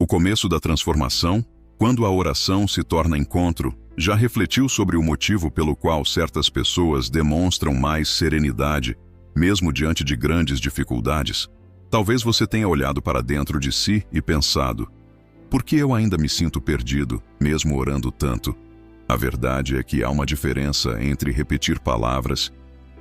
O começo da transformação, quando a oração se torna encontro, já refletiu sobre o motivo pelo qual certas pessoas demonstram mais serenidade, mesmo diante de grandes dificuldades? Talvez você tenha olhado para dentro de si e pensado: por que eu ainda me sinto perdido, mesmo orando tanto? A verdade é que há uma diferença entre repetir palavras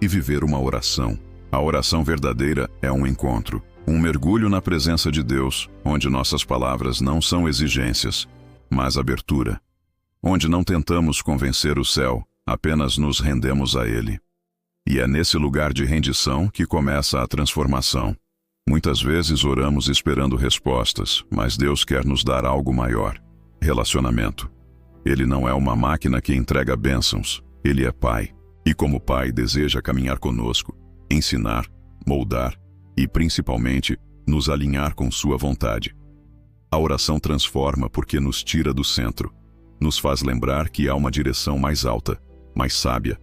e viver uma oração. A oração verdadeira é um encontro, um mergulho na presença de Deus, onde nossas palavras não são exigências, mas abertura. Onde não tentamos convencer o céu, apenas nos rendemos a Ele. E é nesse lugar de rendição que começa a transformação. Muitas vezes oramos esperando respostas, mas Deus quer nos dar algo maior: relacionamento. Ele não é uma máquina que entrega bênçãos, Ele é Pai. E como Pai deseja caminhar conosco, ensinar, moldar e, principalmente, nos alinhar com Sua vontade. A oração transforma porque nos tira do centro. Nos faz lembrar que há uma direção mais alta, mais sábia,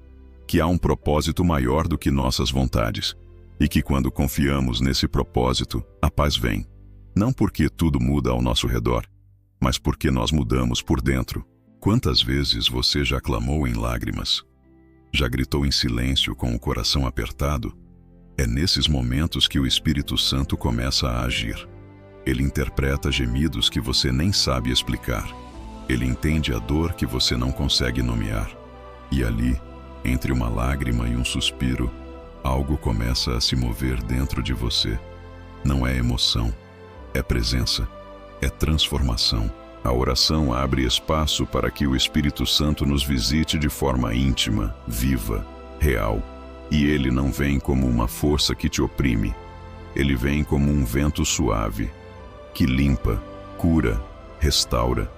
que há um propósito maior do que nossas vontades. E que quando confiamos nesse propósito, a paz vem. Não porque tudo muda ao nosso redor, mas porque nós mudamos por dentro. Quantas vezes você já clamou em lágrimas? Já gritou em silêncio com o coração apertado? É nesses momentos que o Espírito Santo começa a agir. Ele interpreta gemidos que você nem sabe explicar. Ele entende a dor que você não consegue nomear. E ali, entre uma lágrima e um suspiro, algo começa a se mover dentro de você. Não é emoção, é presença, é transformação. A oração abre espaço para que o Espírito Santo nos visite de forma íntima, viva, real. E ele não vem como uma força que te oprime. Ele vem como um vento suave, que limpa, cura, restaura.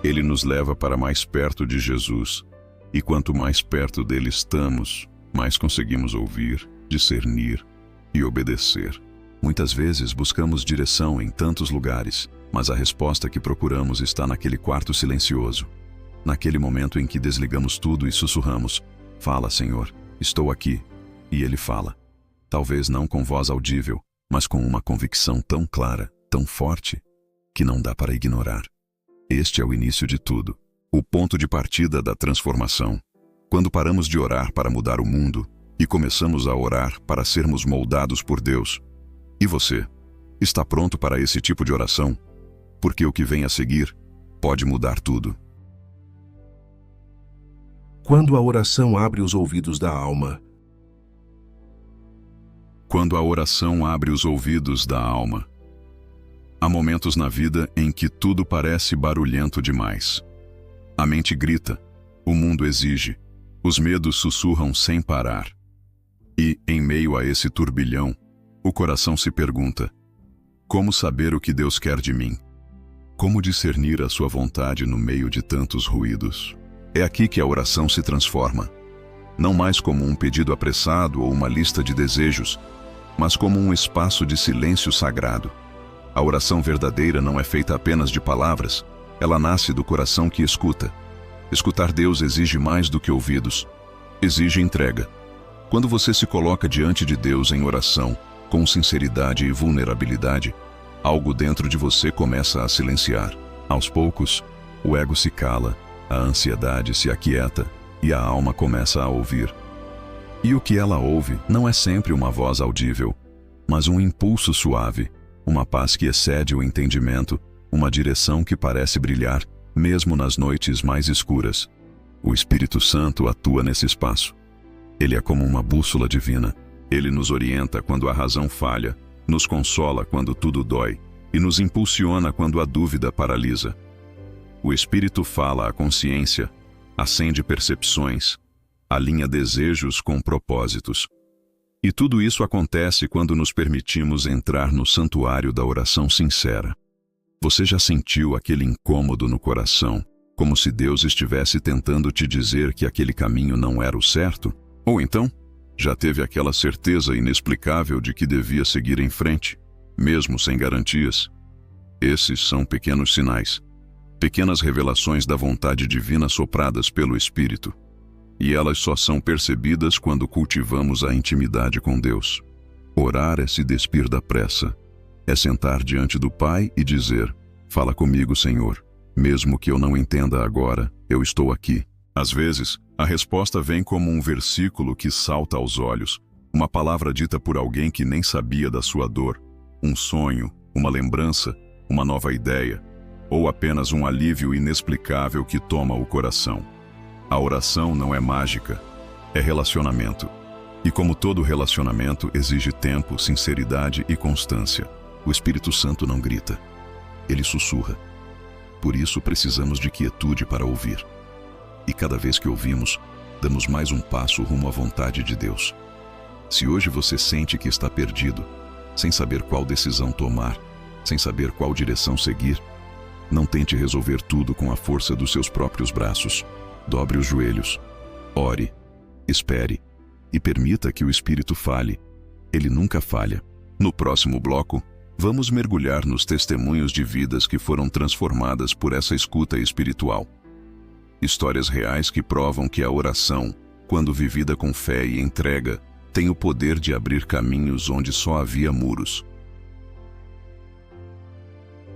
Ele nos leva para mais perto de Jesus. E quanto mais perto dele estamos, mais conseguimos ouvir, discernir e obedecer. Muitas vezes buscamos direção em tantos lugares, mas a resposta que procuramos está naquele quarto silencioso. Naquele momento em que desligamos tudo e sussurramos: fala, Senhor, estou aqui. E Ele fala. Talvez não com voz audível, mas com uma convicção tão clara, tão forte, que não dá para ignorar. Este é o início de tudo, o ponto de partida da transformação. Quando paramos de orar para mudar o mundo e começamos a orar para sermos moldados por Deus. E você? Está pronto para esse tipo de oração? Porque o que vem a seguir pode mudar tudo. Quando a oração abre os ouvidos da alma. Quando a oração abre os ouvidos da alma. Há momentos na vida em que tudo parece barulhento demais. A mente grita, o mundo exige, os medos sussurram sem parar. E, em meio a esse turbilhão, o coração se pergunta: como saber o que Deus quer de mim? Como discernir a sua vontade no meio de tantos ruídos? É aqui que a oração se transforma. Não mais como um pedido apressado ou uma lista de desejos, mas como um espaço de silêncio sagrado. A oração verdadeira não é feita apenas de palavras, ela nasce do coração que escuta. Escutar Deus exige mais do que ouvidos, exige entrega. Quando você se coloca diante de Deus em oração, com sinceridade e vulnerabilidade, algo dentro de você começa a silenciar. Aos poucos, o ego se cala, a ansiedade se aquieta e a alma começa a ouvir. E o que ela ouve não é sempre uma voz audível, mas um impulso suave, uma paz que excede o entendimento, uma direção que parece brilhar, mesmo nas noites mais escuras. O Espírito Santo atua nesse espaço. Ele é como uma bússola divina. Ele nos orienta quando a razão falha, nos consola quando tudo dói e nos impulsiona quando a dúvida paralisa. O Espírito fala à consciência, acende percepções, alinha desejos com propósitos. E tudo isso acontece quando nos permitimos entrar no santuário da oração sincera. Você já sentiu aquele incômodo no coração, como se Deus estivesse tentando te dizer que aquele caminho não era o certo? Ou então, já teve aquela certeza inexplicável de que devia seguir em frente, mesmo sem garantias? Esses são pequenos sinais, pequenas revelações da vontade divina sopradas pelo Espírito. E elas só são percebidas quando cultivamos a intimidade com Deus. Orar é se despir da pressa, é sentar diante do Pai e dizer: Fala comigo, Senhor. Mesmo que eu não entenda agora, eu estou aqui. Às vezes, a resposta vem como um versículo que salta aos olhos, uma palavra dita por alguém que nem sabia da sua dor, um sonho, uma lembrança, uma nova ideia, ou apenas um alívio inexplicável que toma o coração. A oração não é mágica, é relacionamento. E como todo relacionamento exige tempo, sinceridade e constância, o Espírito Santo não grita, ele sussurra. Por isso precisamos de quietude para ouvir. E cada vez que ouvimos, damos mais um passo rumo à vontade de Deus. Se hoje você sente que está perdido, sem saber qual decisão tomar, sem saber qual direção seguir, não tente resolver tudo com a força dos seus próprios braços. Dobre os joelhos, ore, espere e permita que o Espírito fale. Ele nunca falha. No próximo bloco, vamos mergulhar nos testemunhos de vidas que foram transformadas por essa escuta espiritual. Histórias reais que provam que a oração, quando vivida com fé e entrega, tem o poder de abrir caminhos onde só havia muros.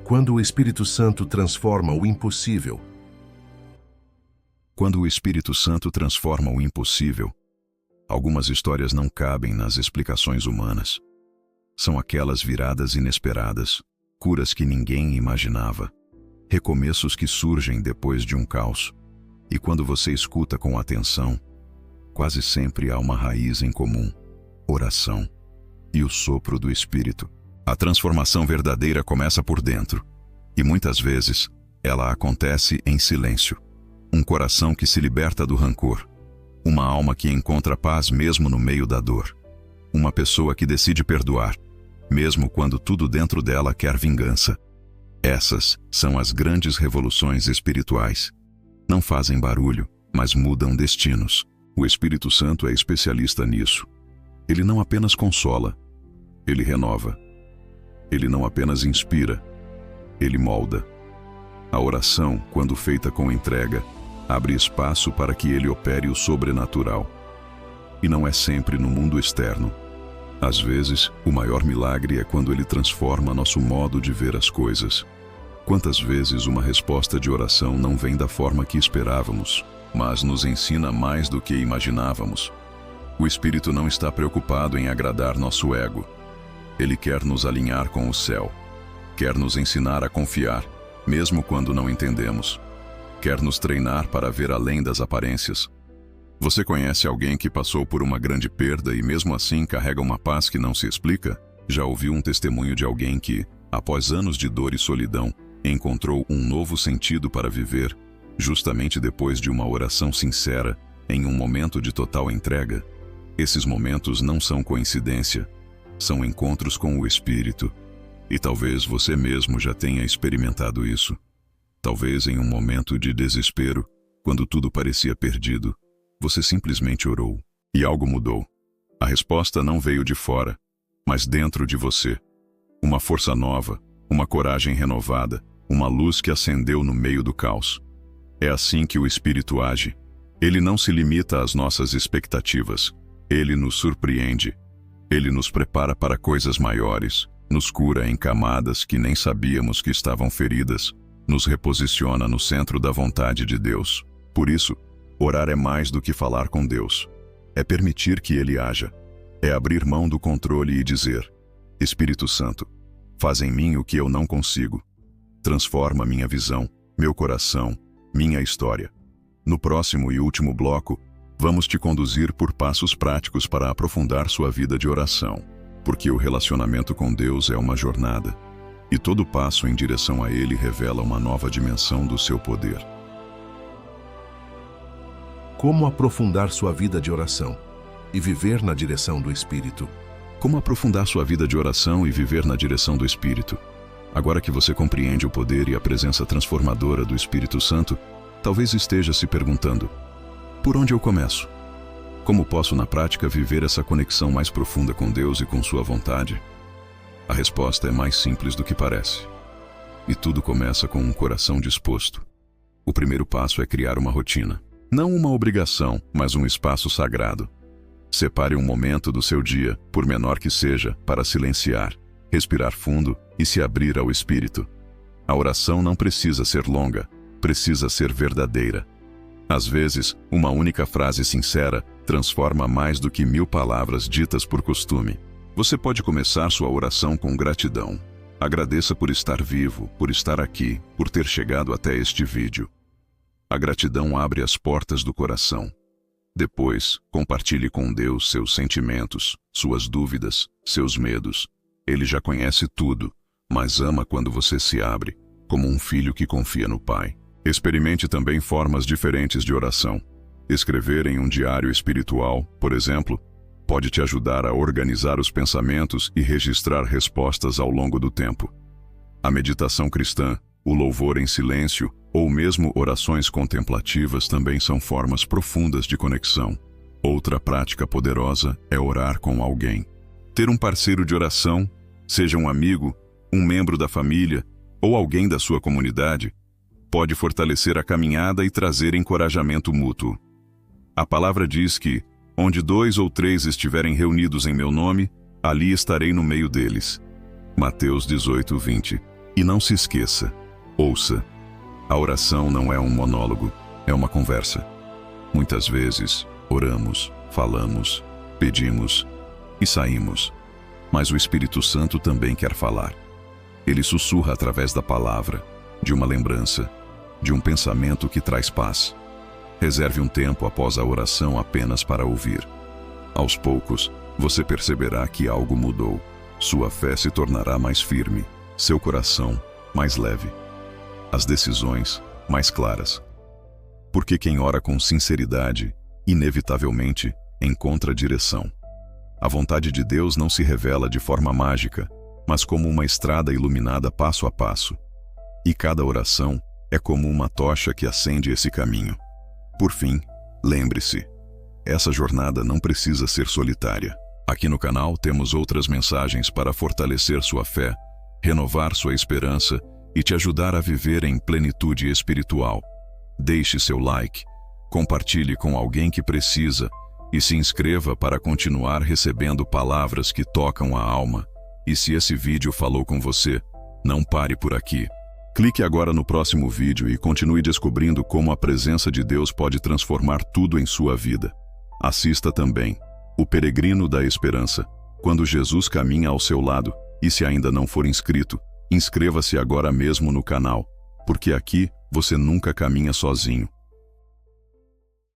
Quando o Espírito Santo transforma o impossível. Quando o Espírito Santo transforma o impossível, algumas histórias não cabem nas explicações humanas. São aquelas viradas inesperadas, curas que ninguém imaginava, recomeços que surgem depois de um caos. E quando você escuta com atenção, quase sempre há uma raiz em comum: oração e o sopro do Espírito. A transformação verdadeira começa por dentro, e muitas vezes ela acontece em silêncio. Um coração que se liberta do rancor, uma alma que encontra paz mesmo no meio da dor, uma pessoa que decide perdoar, mesmo quando tudo dentro dela quer vingança. Essas são as grandes revoluções espirituais. Não fazem barulho, mas mudam destinos. O Espírito Santo é especialista nisso. Ele não apenas consola, ele renova. Ele não apenas inspira, ele molda. A oração, quando feita com entrega, abre espaço para que ele opere o sobrenatural. E não é sempre no mundo externo. Às vezes, o maior milagre é quando ele transforma nosso modo de ver as coisas. Quantas vezes uma resposta de oração não vem da forma que esperávamos, mas nos ensina mais do que imaginávamos. O Espírito não está preocupado em agradar nosso ego. Ele quer nos alinhar com o céu. Quer nos ensinar a confiar, mesmo quando não entendemos. Quer nos treinar para ver além das aparências. Você conhece alguém que passou por uma grande perda e mesmo assim carrega uma paz que não se explica? Já ouviu um testemunho de alguém que, após anos de dor e solidão, encontrou um novo sentido para viver, justamente depois de uma oração sincera, em um momento de total entrega? Esses momentos não são coincidência, são encontros com o Espírito. E talvez você mesmo já tenha experimentado isso. Talvez em um momento de desespero, quando tudo parecia perdido, você simplesmente orou e algo mudou. A resposta não veio de fora, mas dentro de você. Uma força nova, uma coragem renovada, uma luz que acendeu no meio do caos. É assim que o Espírito age. Ele não se limita às nossas expectativas. Ele nos surpreende. Ele nos prepara para coisas maiores, nos cura em camadas que nem sabíamos que estavam feridas, nos reposiciona no centro da vontade de Deus. Por isso, orar é mais do que falar com Deus. É permitir que Ele haja. É abrir mão do controle e dizer: Espírito Santo, faz em mim o que eu não consigo. Transforma minha visão, meu coração, minha história. No próximo e último bloco, vamos te conduzir por passos práticos para aprofundar sua vida de oração, porque o relacionamento com Deus é uma jornada, e todo passo em direção a Ele revela uma nova dimensão do seu poder. Como aprofundar sua vida de oração e viver na direção do Espírito? Como aprofundar sua vida de oração e viver na direção do Espírito? Agora que você compreende o poder e a presença transformadora do Espírito Santo, talvez esteja se perguntando: por onde eu começo? Como posso na prática viver essa conexão mais profunda com Deus e com sua vontade? A resposta é mais simples do que parece. E tudo começa com um coração disposto. O primeiro passo é criar uma rotina. Não uma obrigação, mas um espaço sagrado. Separe um momento do seu dia, por menor que seja, para silenciar, respirar fundo e se abrir ao Espírito. A oração não precisa ser longa, precisa ser verdadeira. Às vezes, uma única frase sincera transforma mais do que 1000 palavras ditas por costume. Você pode começar sua oração com gratidão. Agradeça por estar vivo, por estar aqui, por ter chegado até este vídeo. A gratidão abre as portas do coração. Depois, compartilhe com Deus seus sentimentos, suas dúvidas, seus medos. Ele já conhece tudo, mas ama quando você se abre, como um filho que confia no Pai. Experimente também formas diferentes de oração. Escrever em um diário espiritual, por exemplo, pode te ajudar a organizar os pensamentos e registrar respostas ao longo do tempo. A meditação cristã, o louvor em silêncio ou mesmo orações contemplativas também são formas profundas de conexão. Outra prática poderosa é orar com alguém. Ter um parceiro de oração, seja um amigo, um membro da família ou alguém da sua comunidade, pode fortalecer a caminhada e trazer encorajamento mútuo. A palavra diz que, onde 2 ou 3 estiverem reunidos em meu nome, ali estarei no meio deles. Mateus 18:20. E não se esqueça, ouça. A oração não é um monólogo, é uma conversa. Muitas vezes, oramos, falamos, pedimos e saímos. Mas o Espírito Santo também quer falar. Ele sussurra através da palavra, de uma lembrança, de um pensamento que traz paz. Reserve um tempo após a oração apenas para ouvir. Aos poucos, você perceberá que algo mudou. Sua fé se tornará mais firme, seu coração mais leve, as decisões mais claras. Porque quem ora com sinceridade, inevitavelmente, encontra direção. A vontade de Deus não se revela de forma mágica, mas como uma estrada iluminada passo a passo. E cada oração é como uma tocha que acende esse caminho. Por fim, lembre-se, essa jornada não precisa ser solitária. Aqui no canal temos outras mensagens para fortalecer sua fé, renovar sua esperança e te ajudar a viver em plenitude espiritual. Deixe seu like, compartilhe com alguém que precisa e se inscreva para continuar recebendo palavras que tocam a alma. E se esse vídeo falou com você, não pare por aqui. Clique agora no próximo vídeo e continue descobrindo como a presença de Deus pode transformar tudo em sua vida. Assista também O Peregrino da Esperança, quando Jesus caminha ao seu lado, e se ainda não for inscrito, inscreva-se agora mesmo no canal, porque aqui você nunca caminha sozinho.